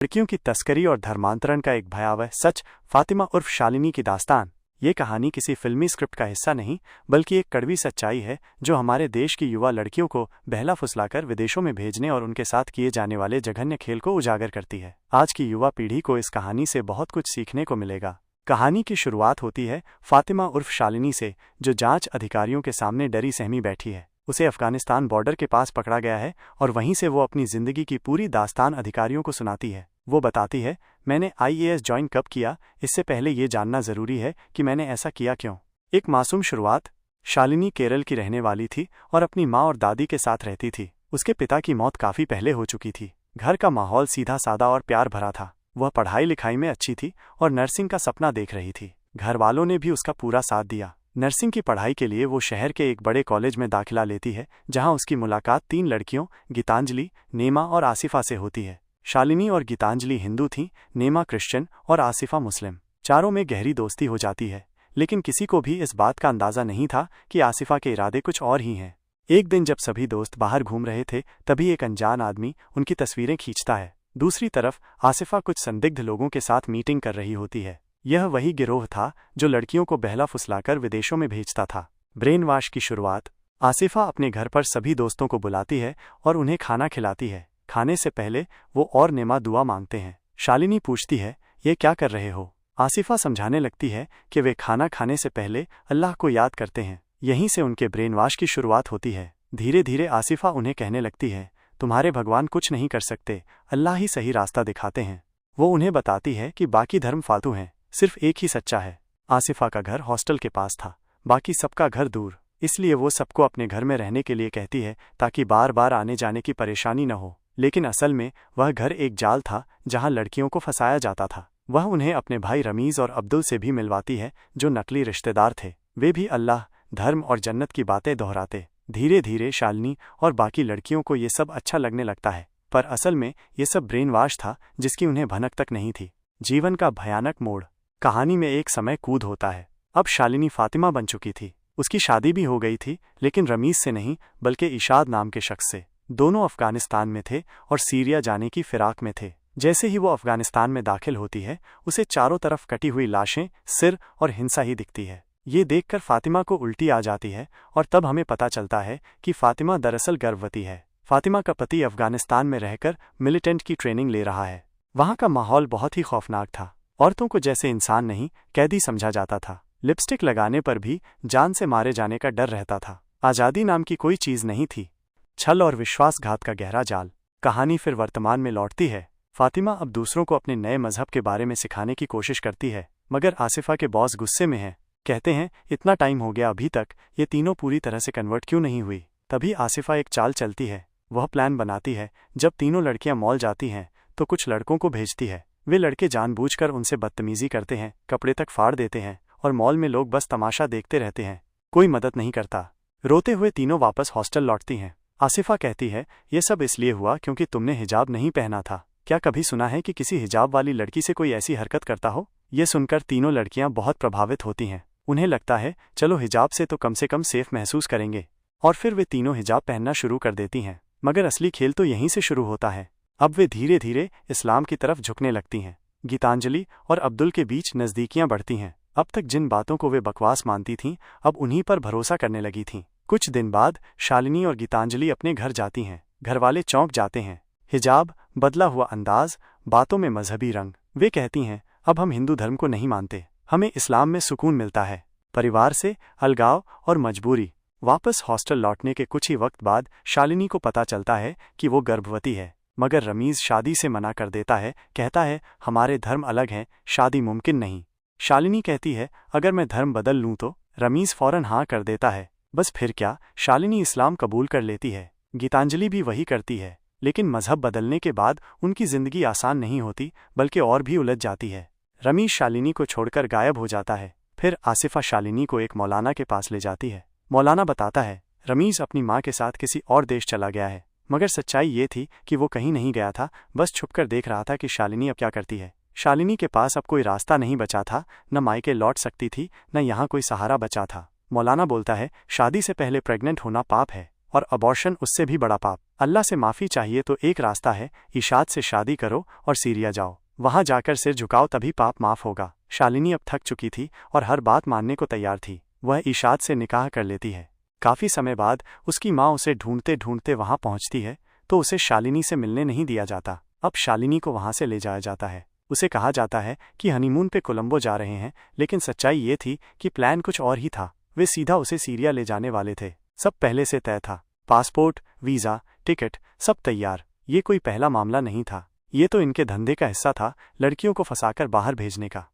लड़कियों की तस्करी और धर्मांतरण का एक भयावह सच। फातिमा उर्फ शालिनी की दास्तान। ये कहानी किसी फिल्मी स्क्रिप्ट का हिस्सा नहीं, बल्कि एक कड़वी सच्चाई है जो हमारे देश की युवा लड़कियों को बहला फुसलाकर विदेशों में भेजने और उनके साथ किए जाने वाले जघन्य खेल को उजागर करती है। आज की युवा पीढ़ी को इस कहानी से बहुत कुछ सीखने को मिलेगा। कहानी की शुरुआत होती है फातिमा उर्फ शालिनी से, जो जांच अधिकारियों के सामने डरी सहमी बैठी है। उसे अफगानिस्तान बॉर्डर के पास पकड़ा गया है और वहीं से वो अपनी जिंदगी की पूरी दास्तान अधिकारियों को सुनाती है। वो बताती है, मैंने आईएएस ज्वाइन कब किया, इससे पहले ये जानना जरूरी है कि मैंने ऐसा किया क्यों। एक मासूम शुरुआत। शालिनी केरल की रहने वाली थी और अपनी माँ और दादी के साथ रहती थी। उसके पिता की मौत काफी पहले हो चुकी थी। घर का माहौल सीधा सादा और प्यार भरा था। वह पढ़ाई लिखाई में अच्छी थी और नर्सिंग का सपना देख रही थी। घर वालों ने भी उसका पूरा साथ दिया। नर्सिंग की पढ़ाई के लिए वो शहर के एक बड़े कॉलेज में दाखिला लेती है, जहां उसकी मुलाकात 3 लड़कियों गीतांजलि, नेमा और आसिफा से होती है। शालिनी और गीतांजलि हिंदू थीं, नेमा क्रिश्चियन और आसिफा मुस्लिम। चारों में गहरी दोस्ती हो जाती है, लेकिन किसी को भी इस बात का अंदाजा नहीं था कि आसिफा के इरादे कुछ और ही हैं। एक दिन जब सभी दोस्त बाहर घूम रहे थे, तभी एक अनजान आदमी उनकी तस्वीरें खींचता है। दूसरी तरफ आसिफा कुछ संदिग्ध लोगों के साथ मीटिंग कर रही होती है। यह वही गिरोह था जो लड़कियों को बहला फुसलाकर विदेशों में भेजता था। ब्रेन वॉश की शुरुआत। आसिफा अपने घर पर सभी दोस्तों को बुलाती है और उन्हें खाना खिलाती है। खाने से पहले वो और नेमा दुआ मांगते हैं। शालिनी पूछती है, ये क्या कर रहे हो? आसिफा समझाने लगती है कि वे खाना खाने से पहले अल्लाह को याद करते हैं। यहीं से उनके ब्रेन वॉश की शुरुआत होती है। धीरे धीरे आसिफा उन्हें कहने लगती है, तुम्हारे भगवान कुछ नहीं कर सकते, अल्लाह ही सही रास्ता दिखाते हैं। वो उन्हें बताती है कि बाकी धर्म फालतू हैं, सिर्फ एक ही सच्चा है। आसिफा का घर हॉस्टल के पास था, बाकी सबका घर दूर, इसलिए वो सबको अपने घर में रहने के लिए कहती है ताकि बार बार आने जाने की परेशानी न हो। लेकिन असल में वह घर एक जाल था जहां लड़कियों को फंसाया जाता था। वह उन्हें अपने भाई रमीज और अब्दुल से भी मिलवाती है, जो नकली रिश्तेदार थे। वे भी अल्लाह, धर्म और जन्नत की बातें दोहराते। धीरे धीरे शालिनी और बाकी लड़कियों को ये सब अच्छा लगने लगता है, पर असल में ये सब ब्रेन वॉश था जिसकी उन्हें भनक तक नहीं थी। जीवन का भयानक मोड़। कहानी में एक समय कूद होता है। अब शालिनी फातिमा बन चुकी थी। उसकी शादी भी हो गई थी, लेकिन रमीज से नहीं, बल्कि इशाद नाम के शख्स से। दोनों अफगानिस्तान में थे और सीरिया जाने की फिराक में थे। जैसे ही वो अफगानिस्तान में दाखिल होती है, उसे चारों तरफ कटी हुई लाशें, सिर और हिंसा ही दिखती है। ये देखकर फातिमा को उल्टी आ जाती है और तब हमें पता चलता है कि फातिमा दरअसल गर्भवती है। फातिमा का पति अफगानिस्तान में रहकर मिलिटेंट की ट्रेनिंग ले रहा है। वहाँ का माहौल बहुत ही खौफनाक था। औरतों को जैसे इंसान नहीं, कैदी समझा जाता था। लिपस्टिक लगाने पर भी जान से मारे जाने का डर रहता था। आज़ादी नाम की कोई चीज़ नहीं थी। छल और विश्वासघात का गहरा जाल। कहानी फिर वर्तमान में लौटती है। फातिमा अब दूसरों को अपने नए मजहब के बारे में सिखाने की कोशिश करती है, मगर आसिफा के बॉस गुस्से में हैं। कहते हैं, इतना टाइम हो गया, अभी तक ये तीनों पूरी तरह से कन्वर्ट क्यों नहीं हुई? तभी आसिफा एक चाल चलती है। वह प्लान बनाती है, जब तीनों लड़कियां मॉल जाती हैं तो कुछ लड़कों को भेजती है। वे लड़के जानबूझकर उनसे बदतमीजी करते हैं, कपड़े तक फाड़ देते हैं और मॉल में लोग बस तमाशा देखते रहते हैं। कोई मदद नहीं करता। रोते हुए तीनों वापस हॉस्टल लौटती हैं। आसिफा कहती है, ये सब इसलिए हुआ क्योंकि तुमने हिजाब नहीं पहना था। क्या कभी सुना है कि किसी हिजाब वाली लड़की से कोई ऐसी हरकत करता हो? ये सुनकर तीनों लड़कियां बहुत प्रभावित होती हैं। उन्हें लगता है, चलो हिजाब से तो कम सेफ महसूस करेंगे। और फिर वे तीनों हिजाब पहनना शुरू कर देती हैं। मगर असली खेल तो यहीं से शुरू होता है। अब वे धीरे धीरे इस्लाम की तरफ झुकने लगती हैं। गीतांजलि और अब्दुल के बीच नज़दीकियां बढ़ती हैं। अब तक जिन बातों को वे बकवास मानती थीं, अब उन्हीं पर भरोसा करने लगी थीं। कुछ दिन बाद शालिनी और गीतांजलि अपने घर जाती हैं। घरवाले चौंक जाते हैं। हिजाब, बदला हुआ अंदाज, बातों में मजहबी रंग। वे कहती हैं, अब हम हिंदू धर्म को नहीं मानते, हमें इस्लाम में सुकून मिलता है। परिवार से अलगाव और मजबूरी। वापस हॉस्टल लौटने के कुछ ही वक्त बाद शालिनी को पता चलता है कि वो गर्भवती है, मगर रमीज शादी से मना कर देता है। कहता है, हमारे धर्म अलग हैं, शादी मुमकिन नहीं। शालिनी कहती है, अगर मैं धर्म बदल लूँ तो? रमीज फौरन हाँ कर देता है। बस फिर क्या, शालिनी इस्लाम कबूल कर लेती है। गीतांजलि भी वही करती है, लेकिन मजहब बदलने के बाद उनकी जिंदगी आसान नहीं होती, बल्कि और भी उलझ जाती है। रमीज शालिनी को छोड़कर गायब हो जाता है। फिर आसिफा शालिनी को एक मौलाना के पास ले जाती है। मौलाना बताता है, रमीज अपनी माँ के साथ किसी और देश चला गया है। मगर सच्चाई ये थी कि वो कहीं नहीं गया था, बस छुपकर देख रहा था कि शालिनी अब क्या करती है। शालिनी के पास अब कोई रास्ता नहीं बचा था, न मायके लौट सकती थी, न यहाँ कोई सहारा बचा था। मौलाना बोलता है, शादी से पहले प्रेग्नेंट होना पाप है और अबॉर्शन उससे भी बड़ा पाप। अल्लाह से माफ़ी चाहिए तो एक रास्ता है, इशाद से शादी करो और सीरिया जाओ, वहां जाकर सिर झुकाओ, तभी पाप माफ होगा। शालिनी अब थक चुकी थी और हर बात मानने को तैयार थी। वह इशाद से निकाह कर लेती है। काफ़ी समय बाद उसकी माँ उसे ढूंढते ढूंढते वहां पहुंचती है तो उसे शालिनी से मिलने नहीं दिया जाता। अब शालिनी को वहां से ले जाया जाता है। उसे कहा जाता है कि हनीमून पे कोलंबो जा रहे हैं, लेकिन सच्चाई ये थी कि प्लान कुछ और ही था। वे सीधा उसे सीरिया ले जाने वाले थे। सब पहले से तय था, पासपोर्ट, वीज़ा, टिकट सब तैयार। ये कोई पहला मामला नहीं था, ये तो इनके धंधे का हिस्सा था, लड़कियों को फंसाकर बाहर भेजने का।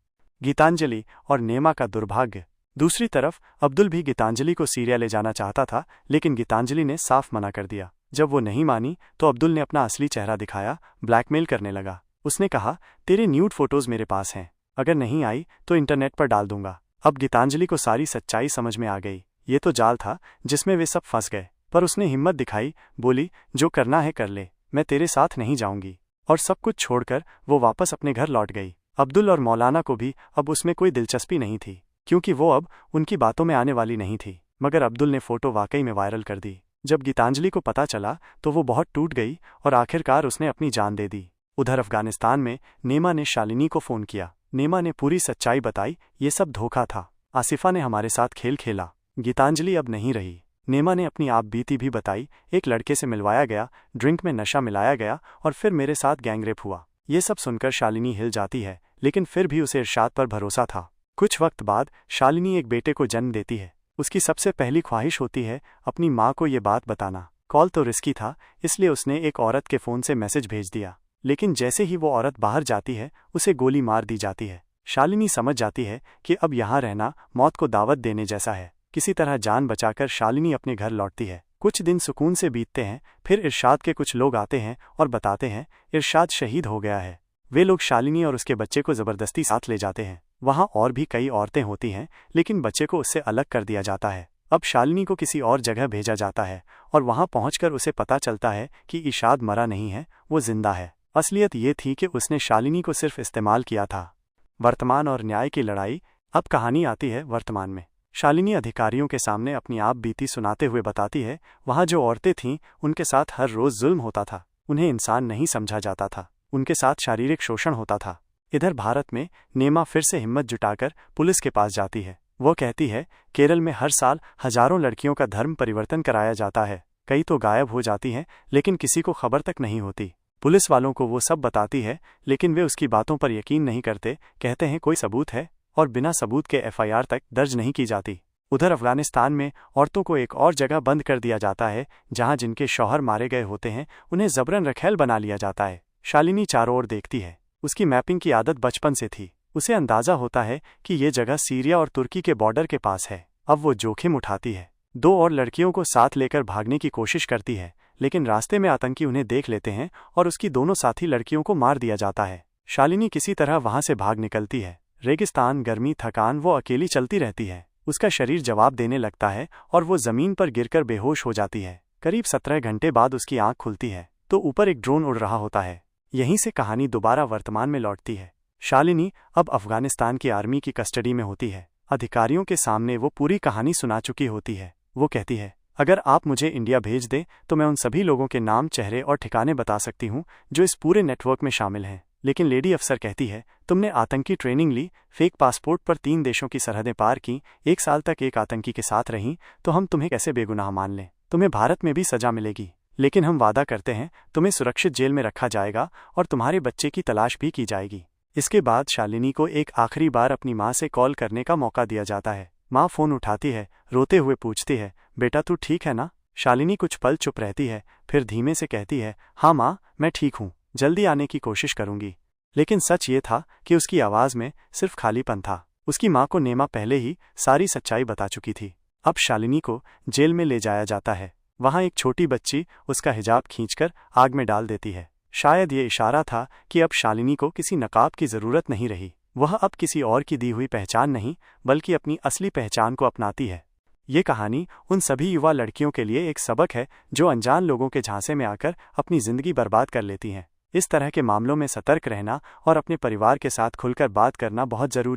गीतांजलि और नेमा का दुर्भाग्य। दूसरी तरफ अब्दुल भी गीतांजलि को सीरिया ले जाना चाहता था, लेकिन गीतांजलि ने साफ मना कर दिया। जब वो नहीं मानी तो अब्दुल ने अपना असली चेहरा दिखाया, ब्लैकमेल करने लगा। उसने कहा, तेरे न्यूड फोटोज मेरे पास हैं, अगर नहीं आई तो इंटरनेट पर डाल दूंगा। अब गीतांजलि को सारी सच्चाई समझ में आ गई। ये तो जाल था जिसमें वे सब फंस गए, पर उसने हिम्मत दिखाई, बोली, जो करना है कर ले, मैं तेरे साथ नहीं जाऊंगी। और सब कुछ छोड़कर वो वापस अपने घर लौट गई। अब्दुल और मौलाना को भी अब उसमें कोई दिलचस्पी नहीं थी, क्योंकि वो अब उनकी बातों में आने वाली नहीं थी। मगर अब्दुल ने फोटो वाकई में वायरल कर दी। जब गीतांजलि को पता चला तो वो बहुत टूट गई और आखिरकार उसने अपनी जान दे दी। उधर अफगानिस्तान में नेमा ने शालिनी को फ़ोन किया। नेमा ने पूरी सच्चाई बताई, ये सब धोखा था, आसिफा ने हमारे साथ खेल खेला। गीतांजलि अब नहीं रही। नेमा ने अपनी आप बीती भी बताई, एक लड़के से मिलवाया गया, ड्रिंक में नशा मिलाया गया और फिर मेरे साथ गैंगरेप हुआ। ये सब सुनकर शालिनी हिल जाती है, लेकिन फिर भी उसे इरशाद पर भरोसा था। कुछ वक्त बाद शालिनी एक बेटे को जन्म देती है। उसकी सबसे पहली ख्वाहिश होती है अपनी माँ को ये बात बताना। कॉल तो रिस्की था, इसलिए उसने एक औरत के फ़ोन से मैसेज भेज दिया, लेकिन जैसे ही वो औरत बाहर जाती है उसे गोली मार दी जाती है। शालिनी समझ जाती है कि अब यहाँ रहना मौत को दावत देने जैसा है। किसी तरह जान बचाकर शालिनी अपने घर लौटती है। कुछ दिन सुकून से बीतते हैं, फिर इरशाद के कुछ लोग आते हैं और बताते हैं इरशाद शहीद हो गया है। वे लोग शालिनी और उसके बच्चे को ज़बरदस्ती साथ ले जाते हैं। वहाँ और भी कई औरतें होती हैं, लेकिन बच्चे को उससे अलग कर दिया जाता है। अब शालिनी को किसी और जगह भेजा जाता है और वहाँ पहुँचकर उसे पता चलता है कि इरशाद मरा नहीं है, वो जिंदा है। असलियत ये थी कि उसने शालिनी को सिर्फ इस्तेमाल किया था। वर्तमान और न्याय की लड़ाई। अब कहानी आती है वर्तमान में। शालिनी अधिकारियों के सामने अपनी आप बीती सुनाते हुए बताती है, वहाँ जो औरतें थीं उनके साथ हर रोज़ जुल्म होता था, उन्हें इंसान नहीं समझा जाता था, उनके साथ शारीरिक शोषण होता था। इधर भारत में नेमा फिर से हिम्मत जुटाकर पुलिस के पास जाती है। वो कहती है, केरल में हर साल हजारों लड़कियों का धर्म परिवर्तन कराया जाता है, कई तो गायब हो जाती हैं, लेकिन किसी को खबर तक नहीं होती। पुलिस वालों को वो सब बताती है, लेकिन वे उसकी बातों पर यकीन नहीं करते, कहते हैं कोई सबूत है, और बिना सबूत के FIR तक दर्ज नहीं की जाती। उधर अफगानिस्तान में औरतों को एक और जगह बंद कर दिया जाता है, जहां जिनके शौहर मारे गए होते हैं उन्हें जबरन रखैल बना लिया जाता है। शालिनी चारों ओर देखती है। उसकी मैपिंग की आदत बचपन से थी। उसे अंदाजा होता है कि ये जगह सीरिया और तुर्की के बॉर्डर के पास है। अब वो जोखिम उठाती है। 2 और लड़कियों को साथ लेकर भागने की कोशिश करती है, लेकिन रास्ते में आतंकी उन्हें देख लेते हैं और उसकी दोनों साथी लड़कियों को मार दिया जाता है। शालिनी किसी तरह वहां से भाग निकलती है। रेगिस्तान, गर्मी, थकान, वो अकेली चलती रहती है। उसका शरीर जवाब देने लगता है और वो जमीन पर गिरकर बेहोश हो जाती है। करीब 17 घंटे बाद उसकी आंख खुलती है तो ऊपर एक ड्रोन उड़ रहा होता है। यहीं से कहानी दोबारा वर्तमान में लौटती है। शालिनी अब अफगानिस्तान की आर्मी की कस्टडी में होती है। अधिकारियों के सामने वो पूरी कहानी सुना चुकी होती है। वो कहती है, अगर आप मुझे इंडिया भेज दें तो मैं उन सभी लोगों के नाम, चेहरे और ठिकाने बता सकती हूँ जो इस पूरे नेटवर्क में शामिल हैं। लेकिन लेडी अफसर कहती है, तुमने आतंकी ट्रेनिंग ली, फेक पासपोर्ट पर 3 देशों की सरहदें पार की, 1 साल तक एक आतंकी के साथ रहीं, तो हम तुम्हें कैसे बेगुनाह मान लें? तुम्हें भारत में भी सजा मिलेगी, लेकिन हम वादा करते हैं तुम्हें सुरक्षित जेल में रखा जाएगा और तुम्हारे बच्चे की तलाश भी की जाएगी। इसके बाद शालिनी को एक आखिरी बार अपनी माँ से कॉल करने का मौका दिया जाता है। माँ फ़ोन उठाती है, रोते हुए पूछती है, बेटा तू ठीक है ना? शालिनी कुछ पल चुप रहती है, फिर धीमे से कहती है, हाँ माँ, मैं ठीक हूँ, जल्दी आने की कोशिश करूँगी। लेकिन सच ये था कि उसकी आवाज़ में सिर्फ खालीपन था। उसकी माँ को नेमा पहले ही सारी सच्चाई बता चुकी थी। अब शालिनी को जेल में ले जाया जाता है। वहाँ एक छोटी बच्ची उसका हिजाब खींचकर आग में डाल देती है। शायद ये इशारा था कि अब शालिनी को किसी नकाब की ज़रूरत नहीं रही। वह अब किसी और की दी हुई पहचान नहीं, बल्कि अपनी असली पहचान को अपनाती है। ये कहानी उन सभी युवा लड़कियों के लिए एक सबक है जो अनजान लोगों के झांसे में आकर अपनी ज़िंदगी बर्बाद कर लेती हैं। इस तरह के मामलों में सतर्क रहना और अपने परिवार के साथ खुलकर बात करना बहुत ज़रूरी